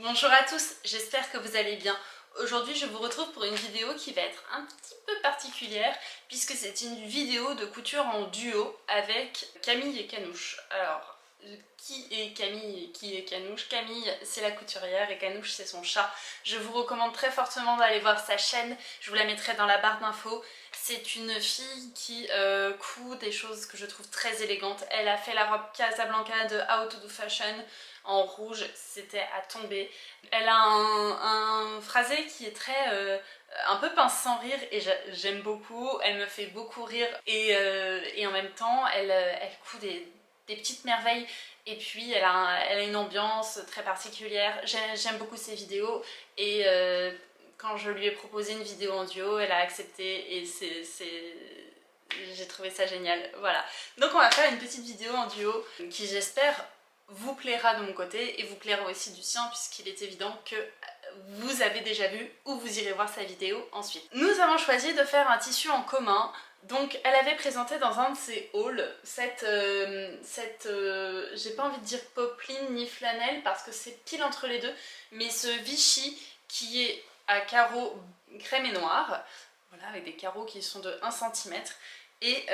Bonjour à tous, j'espère que vous allez bien. Aujourd'hui je vous retrouve pour une vidéo qui va être un petit peu particulière puisque c'est une vidéo de couture en duo avec Camille et Canouche. Alors, qui est Camille et qui est Canouche? Camille c'est la couturière et Canouche c'est son chat. Je vous recommande très fortement d'aller voir sa chaîne, je vous la mettrai dans la barre d'infos. C'est une fille qui coud des choses que je trouve très élégantes. Elle a fait la robe Casablanca de How to Do Fashion en rouge, c'était à tomber. Elle a un phrasé qui est très un peu pince sans rire et j'aime beaucoup. Elle me fait beaucoup rire et en même temps elle coud des petites merveilles. Et puis elle a une ambiance très particulière. J'aime beaucoup ses vidéos et quand je lui ai proposé une vidéo en duo, elle a accepté et j'ai trouvé ça génial. Voilà. Donc on va faire une petite vidéo en duo qui j'espère vous plaira de mon côté et vous plaira aussi du sien puisqu'il est évident que vous avez déjà vu ou vous irez voir sa vidéo ensuite. Nous avons choisi de faire un tissu en commun. Donc elle avait présenté dans un de ses hauls j'ai pas envie de dire popeline ni flanelle parce que c'est pile entre les deux, mais ce Vichy qui est à carreaux crème et noir, voilà, avec des carreaux qui sont de 1 cm. Et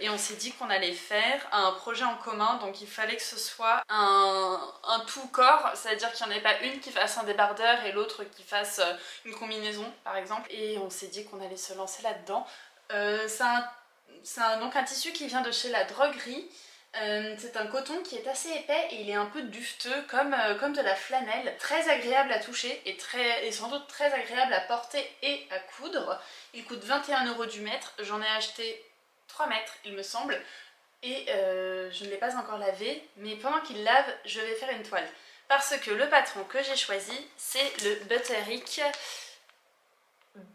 on s'est dit qu'on allait faire un projet en commun, donc il fallait que ce soit un tout corps, c'est-à-dire qu'il n'y en ait pas une qui fasse un débardeur et l'autre qui fasse une combinaison par exemple. Et on s'est dit qu'on allait se lancer là-dedans. C'est donc un tissu qui vient de chez La Droguerie. C'est un coton qui est assez épais et il est un peu dufteux comme de la flanelle, très agréable à toucher et sans doute très agréable à porter et à coudre. Il coûte 21 € du mètre, j'en ai acheté 3 mètres il me semble et je ne l'ai pas encore lavé, mais pendant qu'il lave je vais faire une toile parce que le patron que j'ai choisi c'est le Butterick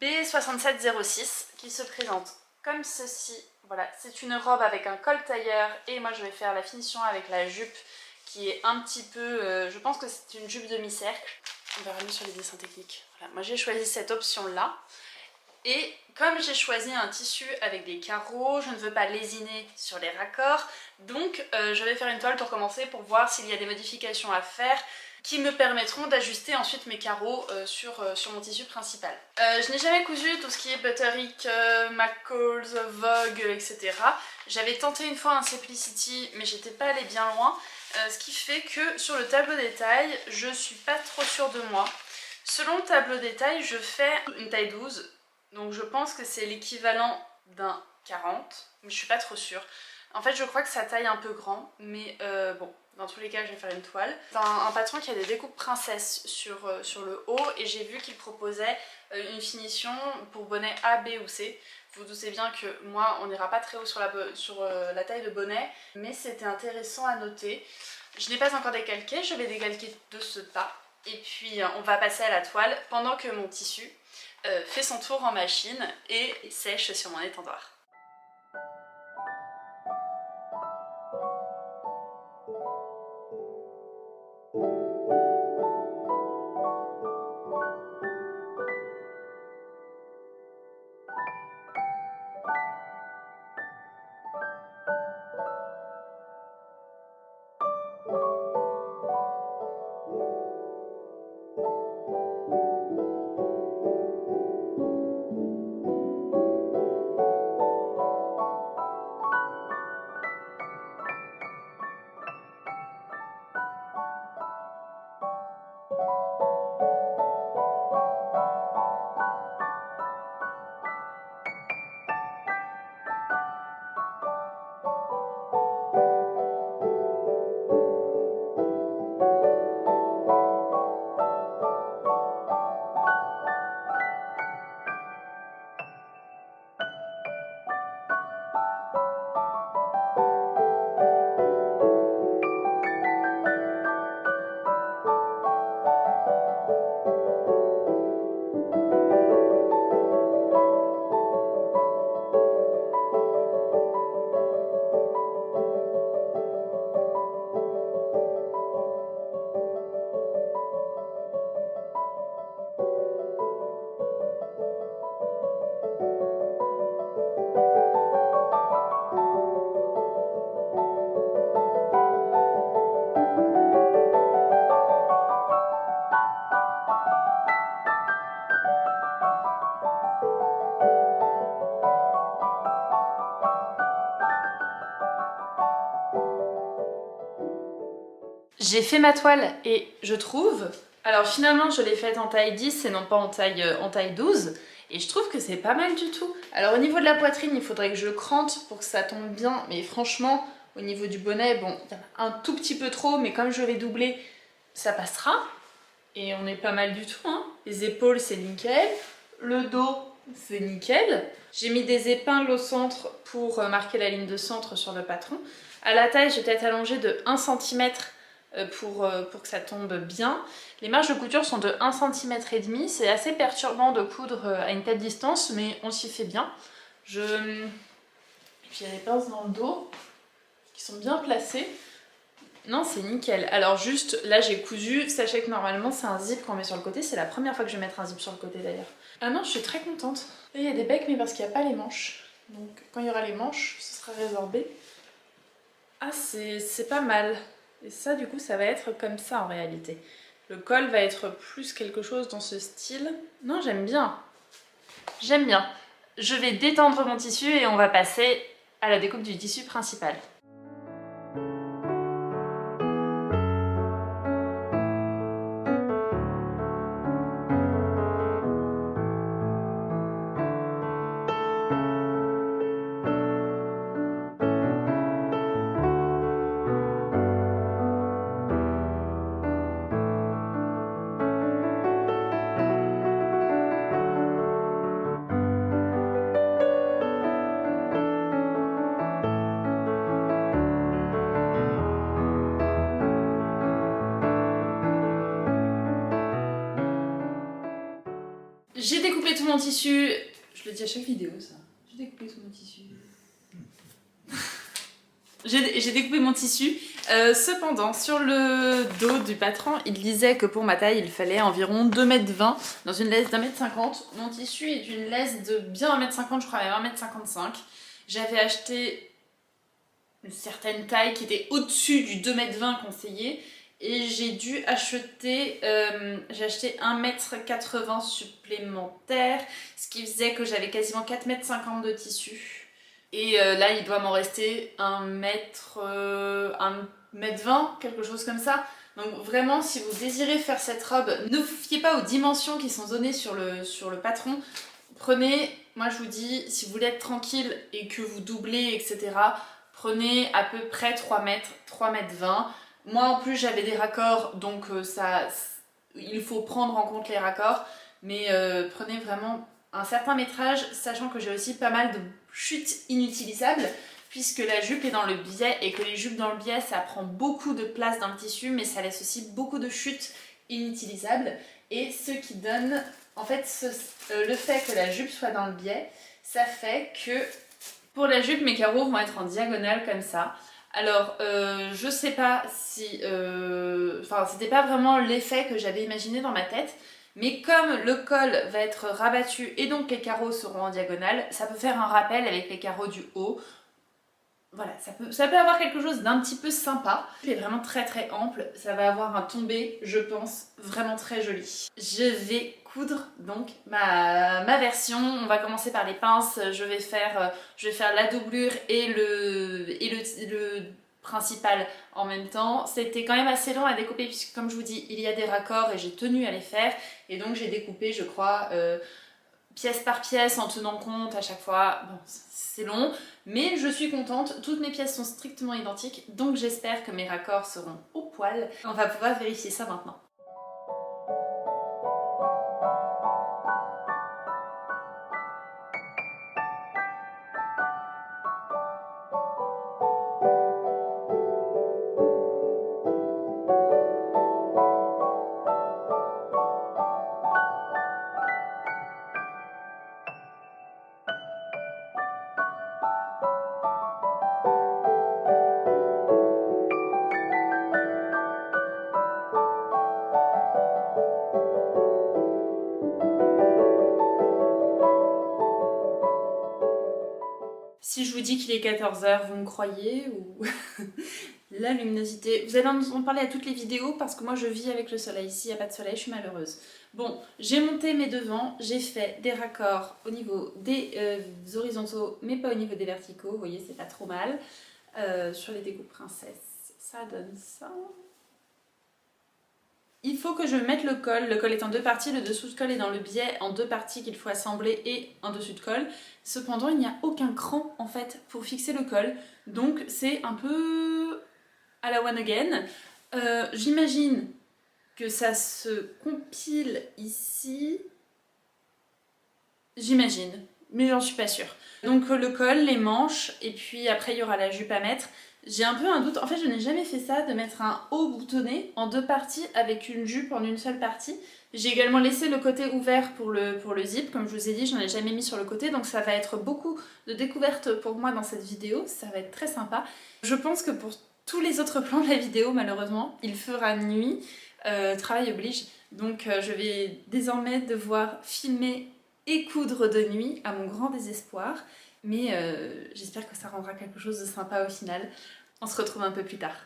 B6706 qui se présente comme ceci. Voilà, c'est une robe avec un col tailleur et moi je vais faire la finition avec la jupe qui est un petit peu, je pense que c'est une jupe demi-cercle. On verra mieux sur les dessins techniques. Voilà, moi j'ai choisi cette option là. Et comme j'ai choisi un tissu avec des carreaux, je ne veux pas lésiner sur les raccords, donc je vais faire une toile pour commencer pour voir s'il y a des modifications à faire qui me permettront d'ajuster ensuite mes carreaux sur mon tissu principal. Je n'ai jamais cousu tout ce qui est Butterick, McCall's, Vogue, etc. J'avais tenté une fois un Simplicity, mais j'étais pas allée bien loin, ce qui fait que sur le tableau des tailles, je suis pas trop sûre de moi. Selon le tableau des tailles, je fais une taille 12. Donc je pense que c'est l'équivalent d'un 40, mais je suis pas trop sûre. En fait je crois que ça taille un peu grand, mais bon, dans tous les cas je vais faire une toile. C'est un patron qui a des découpes princesse sur le haut et j'ai vu qu'il proposait une finition pour bonnet A, B ou C. Vous doutez bien que moi on n'ira pas très haut sur la taille de bonnet, mais c'était intéressant à noter. Je n'ai pas encore décalqué, je vais décalquer de ce pas. Et puis on va passer à la toile pendant que mon tissu fait son tour en machine et sèche sur mon étendoir. j'ai fait ma toile et je trouve... Alors finalement je l'ai faite en taille 10 et non pas en taille 12. Et je trouve que c'est pas mal du tout. Alors au niveau de la poitrine, il faudrait que je crante pour que ça tombe bien. Mais franchement, au niveau du bonnet, bon, il y en a un tout petit peu trop. Mais comme je vais doubler, ça passera. Et on est pas mal du tout, hein. Les épaules, c'est nickel. Le dos, c'est nickel. J'ai mis des épingles au centre pour marquer la ligne de centre sur le patron. À la taille, j'ai peut-être allongé de 1 cm pour que ça tombe bien. Les marges de couture sont de 1 cm et demi. C'est assez perturbant de coudre à une telle distance, mais on s'y fait bien. Et puis il y a les pinces dans le dos qui sont bien placées. Non, c'est nickel. Alors juste, là j'ai cousu. Sachez que normalement c'est un zip qu'on met sur le côté. C'est la première fois que je vais mettre un zip sur le côté d'ailleurs. Ah non, je suis très contente. Là il y a des becs, mais parce qu'il n'y a pas les manches. Donc quand il y aura les manches, ce sera résorbé. Ah, c'est pas mal. Et ça, du coup, ça va être comme ça en réalité. Le col va être plus quelque chose dans ce style. Non, j'aime bien. J'aime bien. Je vais détendre mon tissu et on va passer à la découpe du tissu principal. J'ai découpé tout mon tissu. Je le dis à chaque vidéo, ça. J'ai découpé tout mon tissu. J'ai découpé mon tissu. Cependant, sur le dos du patron, il disait que pour ma taille, il fallait environ 2,20 m dans une laisse d'1,50 m. Mon tissu est une laisse de bien 1,50 m, je crois même 1,55 m. J'avais acheté une certaine taille qui était au-dessus du 2,20 m conseillé. Et j'ai dû acheter, j'ai acheté 1,80 m supplémentaire, ce qui faisait que j'avais quasiment 4,50 m de tissu. Et là, il doit m'en rester 1,20 m, quelque chose comme ça. Donc vraiment, si vous désirez faire cette robe, ne vous fiez pas aux dimensions qui sont données sur le patron. Prenez, moi je vous dis, si vous voulez être tranquille et que vous doublez, etc., prenez à peu près 3 mètres, 3,20 m. Moi en plus j'avais des raccords, donc il faut prendre en compte les raccords, mais prenez vraiment un certain métrage, sachant que j'ai aussi pas mal de chutes inutilisables, puisque la jupe est dans le biais et que les jupes dans le biais ça prend beaucoup de place dans le tissu, mais ça laisse aussi beaucoup de chutes inutilisables, et ce qui donne, en fait, le fait que la jupe soit dans le biais, ça fait que pour la jupe mes carreaux vont être en diagonale comme ça. Alors, je sais pas si... Enfin, c'était pas vraiment l'effet que j'avais imaginé dans ma tête, mais comme le col va être rabattu et donc les carreaux seront en diagonale, ça peut faire un rappel avec les carreaux du haut. Voilà, ça peut avoir quelque chose d'un petit peu sympa. C'est vraiment très très ample, ça va avoir un tombé, je pense, vraiment très joli. Je vais coudre donc ma version. On va commencer par les pinces. Je vais faire la doublure et le principal en même temps. C'était quand même assez long à découper puisque, comme je vous dis, il y a des raccords et j'ai tenu à les faire. Et donc j'ai découpé, je crois, pièce par pièce en tenant compte à chaque fois. Bon, c'est long, mais je suis contente. Toutes mes pièces sont strictement identiques, donc j'espère que mes raccords seront au poil. On va pouvoir vérifier ça maintenant. Si je vous dis qu'il est 14 h, vous me croyez ou... La luminosité, vous allez en parler à toutes les vidéos parce que moi je vis avec le soleil. S'il n'y a pas de soleil, je suis malheureuse. Bon, j'ai monté mes devants, j'ai fait des raccords au niveau des horizontaux, mais pas au niveau des verticaux. Vous voyez, c'est pas trop mal. Sur les découpes princesses, ça donne ça. il faut que je mette le col est en 2 parties, le dessous de col est dans le biais en 2 parties qu'il faut assembler et un dessus de col. Cependant, il n'y a aucun cran en fait pour fixer le col, donc c'est un peu à la one again. J'imagine que ça se compile ici, j'imagine, mais j'en suis pas sûre. Donc le col, les manches, et puis après il y aura la jupe à mettre. J'ai un peu un doute, en fait je n'ai jamais fait ça, de mettre un haut boutonné en 2 parties avec une jupe en une seule partie. J'ai également laissé le côté ouvert pour le zip, comme je vous ai dit, je n'en ai jamais mis sur le côté, donc ça va être beaucoup de découvertes pour moi dans cette vidéo, ça va être très sympa. Je pense que pour tous les autres plans de la vidéo, malheureusement, il fera nuit, travail oblige, donc je vais désormais devoir filmer et coudre de nuit, à mon grand désespoir. Mais j'espère que ça rendra quelque chose de sympa au final. On se retrouve un peu plus tard.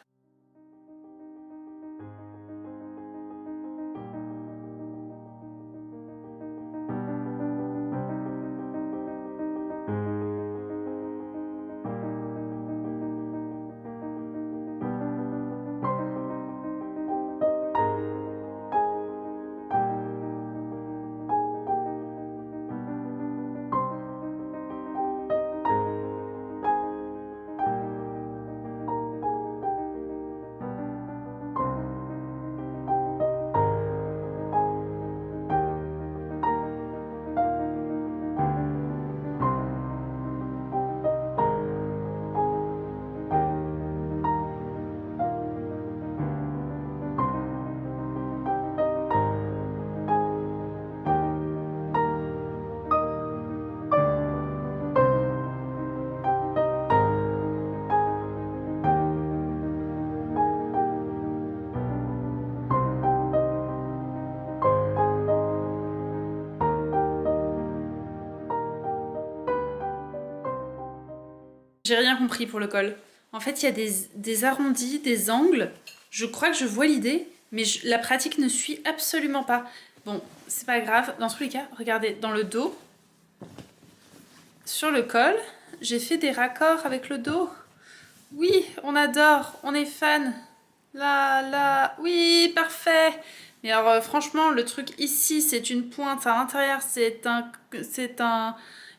J'ai rien compris pour le col. En fait, il y a des arrondis, des angles. Je crois que je vois l'idée, mais la pratique ne suit absolument pas. Bon, c'est pas grave. Dans tous les cas, regardez, dans le dos, sur le col, j'ai fait des raccords avec le dos. Oui, on adore, on est fan. Là, oui, parfait. Mais alors, franchement, le truc ici, c'est une pointe. À l'intérieur,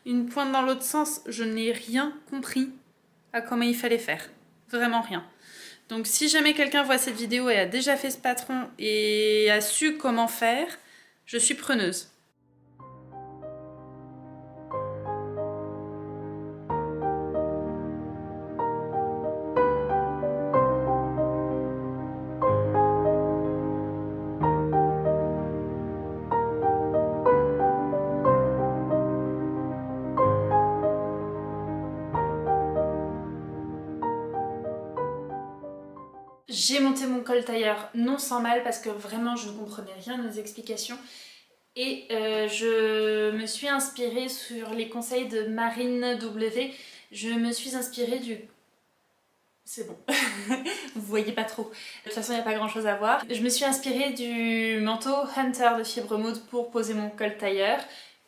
une pointe dans l'autre sens. Je n'ai rien compris à comment il fallait faire. Vraiment rien. Donc, si jamais quelqu'un voit cette vidéo et a déjà fait ce patron et a su comment faire, je suis preneuse. J'ai monté mon col tailleur non sans mal parce que vraiment je ne comprenais rien aux explications et je me suis inspirée sur les conseils de Marine W. Je me suis inspirée du... C'est bon, vous voyez pas trop. De toute façon, il n'y a pas grand chose à voir. Je me suis inspirée du manteau Hunter de Fibre Mood pour poser mon col tailleur.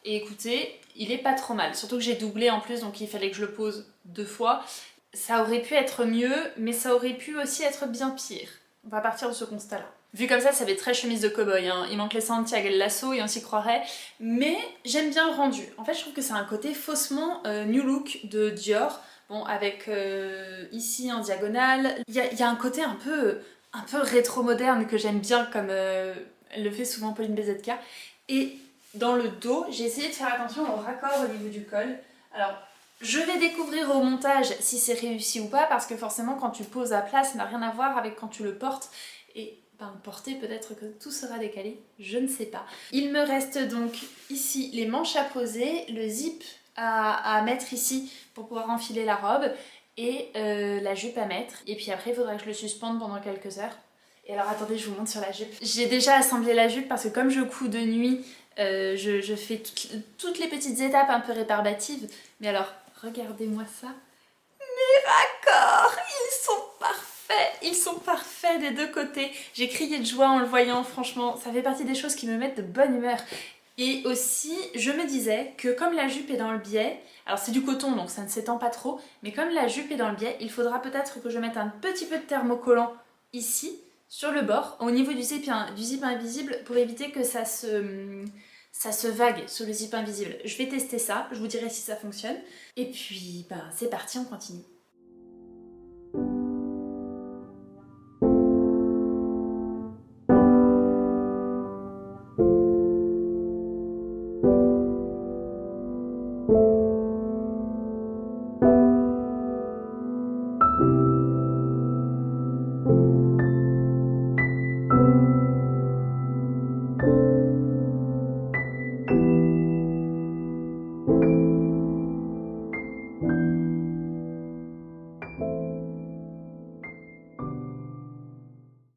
Et écoutez, il est pas trop mal. Surtout que j'ai doublé en plus, donc il fallait que je le pose 2 fois. Ça aurait pu être mieux, mais ça aurait pu aussi être bien pire. On va partir de ce constat-là. Vu comme ça fait très chemise de cow-boy, hein. Il manque les Santiago et le lasso et on s'y croirait. Mais j'aime bien le rendu. En fait, je trouve que c'est un côté faussement new look de Dior. Bon, avec ici en diagonale. Il y a un côté un peu rétro-moderne que j'aime bien, comme le fait souvent Pauline BZK. Et dans le dos, j'ai essayé de faire attention au raccord au niveau du col. Alors, je vais découvrir au montage si c'est réussi ou pas, parce que forcément quand tu poses à plat, ça n'a rien à voir avec quand tu le portes. Et ben, porter, peut-être que tout sera décalé, je ne sais pas. Il me reste donc ici les manches à poser, le zip à mettre ici pour pouvoir enfiler la robe et la jupe à mettre. Et puis après, il faudra que je le suspende pendant quelques heures. Et alors attendez, je vous montre sur la jupe. J'ai déjà assemblé la jupe parce que comme je couds de nuit, je fais toutes les petites étapes un peu réparbatives. Mais alors, regardez-moi ça. Mes raccords, ils sont parfaits des 2 côtés. J'ai crié de joie en le voyant, franchement, ça fait partie des choses qui me mettent de bonne humeur. Et aussi, je me disais que comme la jupe est dans le biais, alors c'est du coton donc ça ne s'étend pas trop, mais comme la jupe est dans le biais, il faudra peut-être que je mette un petit peu de thermocollant ici sur le bord, au niveau du zip invisible, pour éviter que ça se vague sur le zip invisible. Je vais tester ça, je vous dirai si ça fonctionne. Et puis, bah, c'est parti, on continue.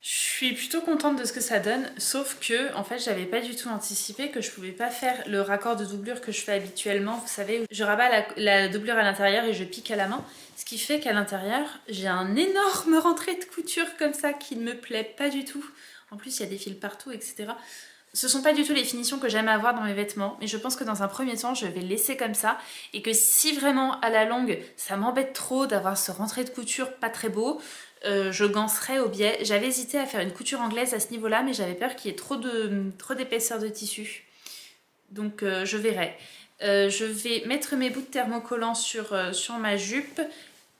Je suis plutôt contente de ce que ça donne, sauf que en fait j'avais pas du tout anticipé que je pouvais pas faire le raccord de doublure que je fais habituellement. Vous savez, je rabats la doublure à l'intérieur et je pique à la main, ce qui fait qu'à l'intérieur j'ai un énorme rentrée de couture comme ça qui ne me plaît pas du tout. En plus il y a des fils partout, etc. Ce sont pas du tout les finitions que j'aime avoir dans mes vêtements, mais je pense que dans un premier temps je vais laisser comme ça, et que si vraiment à la longue ça m'embête trop d'avoir ce rentrée de couture pas très beau, je ganserai au biais. J'avais hésité à faire une couture anglaise à ce niveau-là, mais j'avais peur qu'il y ait trop d'épaisseur de tissu. Donc je verrai. Je vais mettre mes bouts de thermocollant sur ma jupe,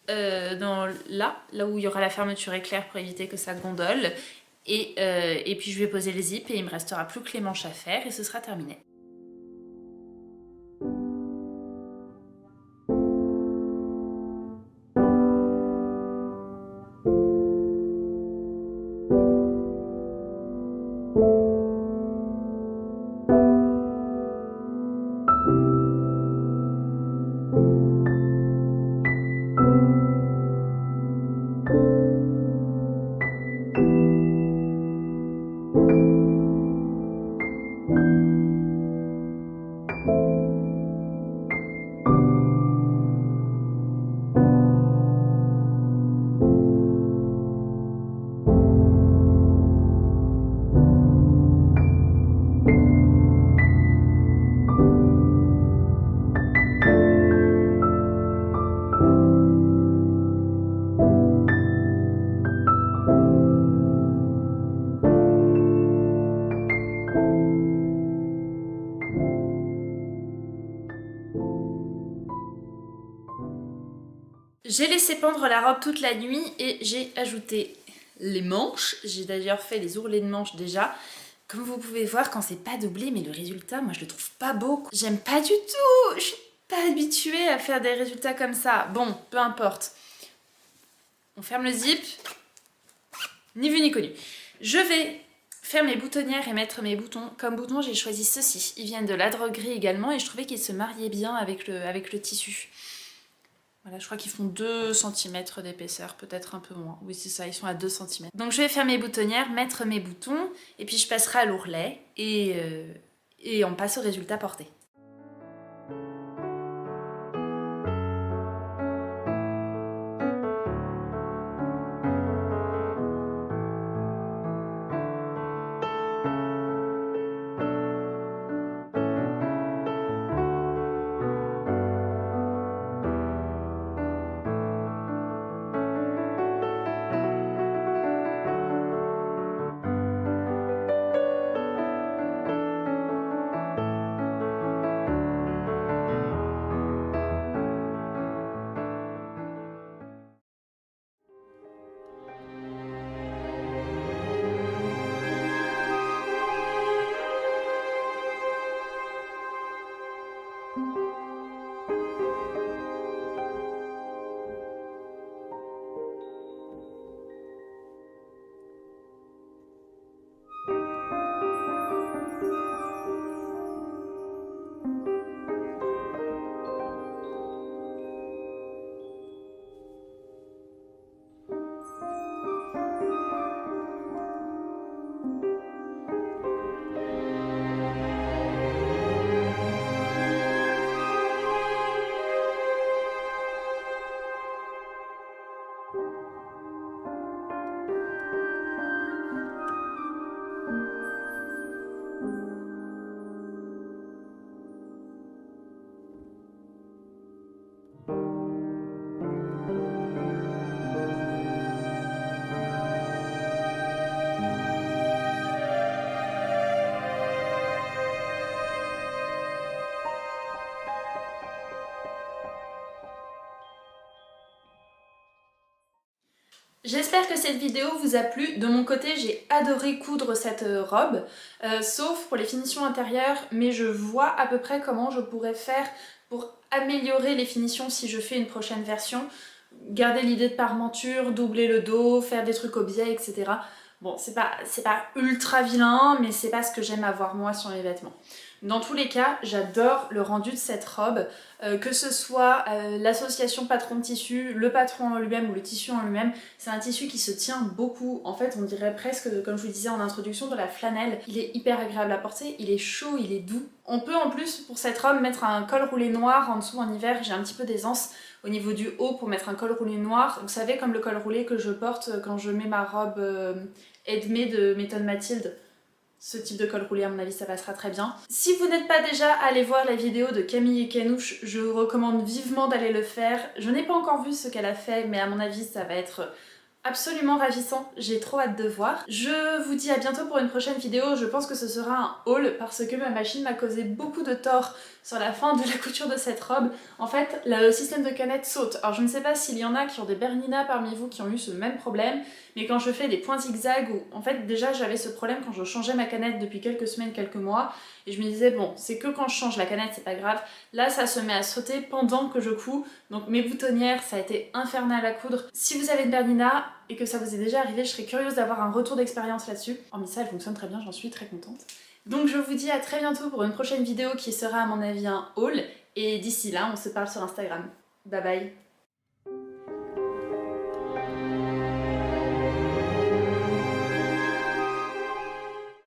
là où il y aura la fermeture éclair pour éviter que ça gondole. Et puis je vais poser les zips et il me restera plus que les manches à faire et ce sera terminé. J'ai laissé pendre la robe toute la nuit et j'ai ajouté les manches. J'ai d'ailleurs fait les ourlets de manches déjà. Comme vous pouvez voir, quand c'est pas doublé, mais le résultat, moi je le trouve pas beau. J'aime pas du tout. Je suis pas habituée à faire des résultats comme ça. Bon, peu importe. On ferme le zip. Ni vu ni connu. Je vais faire mes boutonnières et mettre mes boutons. Comme boutons, j'ai choisi ceux-ci. Ils viennent de la droguerie également et je trouvais qu'ils se mariaient bien avec le tissu. Voilà, je crois qu'ils font 2 cm d'épaisseur, peut-être un peu moins. Oui, c'est ça, ils sont à 2 cm. Donc je vais faire mes boutonnières, mettre mes boutons, et puis je passerai à l'ourlet, et on passe au résultat porté. J'espère que cette vidéo vous a plu. De mon côté, j'ai adoré coudre cette robe, sauf pour les finitions intérieures, mais je vois à peu près comment je pourrais faire pour améliorer les finitions si je fais une prochaine version. Garder l'idée de parmenture, doubler le dos, faire des trucs au biais, etc. Bon, c'est pas ultra vilain, mais c'est pas ce que j'aime avoir moi sur mes vêtements. Dans tous les cas, j'adore le rendu de cette robe, que ce soit l'association patron de tissu, le patron en lui-même ou le tissu en lui-même. C'est un tissu qui se tient beaucoup. En fait, on dirait presque, comme je vous disais en introduction, de la flanelle. Il est hyper agréable à porter, il est chaud, il est doux. On peut en plus, pour cette robe, mettre un col roulé noir en dessous en hiver. J'ai un petit peu d'aisance au niveau du haut pour mettre un col roulé noir. Vous savez, comme le col roulé que je porte quand je mets ma robe Edmé de Méthode Mathilde. Ce type de col roulé, à mon avis, ça passera très bien. Si vous n'êtes pas déjà allé voir la vidéo de Camille et Canouche, je vous recommande vivement d'aller le faire. Je n'ai pas encore vu ce qu'elle a fait, mais à mon avis, ça va être absolument ravissant. J'ai trop hâte de voir. Je vous dis à bientôt pour une prochaine vidéo. Je pense que ce sera un haul parce que ma machine m'a causé beaucoup de tort sur la fin de la couture de cette robe. En fait, le système de canette saute. Alors je ne sais pas s'il y en a qui ont des Bernina parmi vous qui ont eu ce même problème, mais quand je fais des points zigzag, ou en fait déjà j'avais ce problème quand je changeais ma canette depuis quelques semaines, quelques mois, et je me disais bon, c'est que quand je change la canette, c'est pas grave. Là ça se met à sauter pendant que je couds, donc mes boutonnières, ça a été infernal à coudre. Si vous avez une Bernina et que ça vous est déjà arrivé, je serais curieuse d'avoir un retour d'expérience là-dessus. Hormis ça, elle fonctionne très bien, j'en suis très contente. Donc je vous dis à très bientôt pour une prochaine vidéo qui sera à mon avis un haul, et d'ici là, on se parle sur Instagram. Bye bye.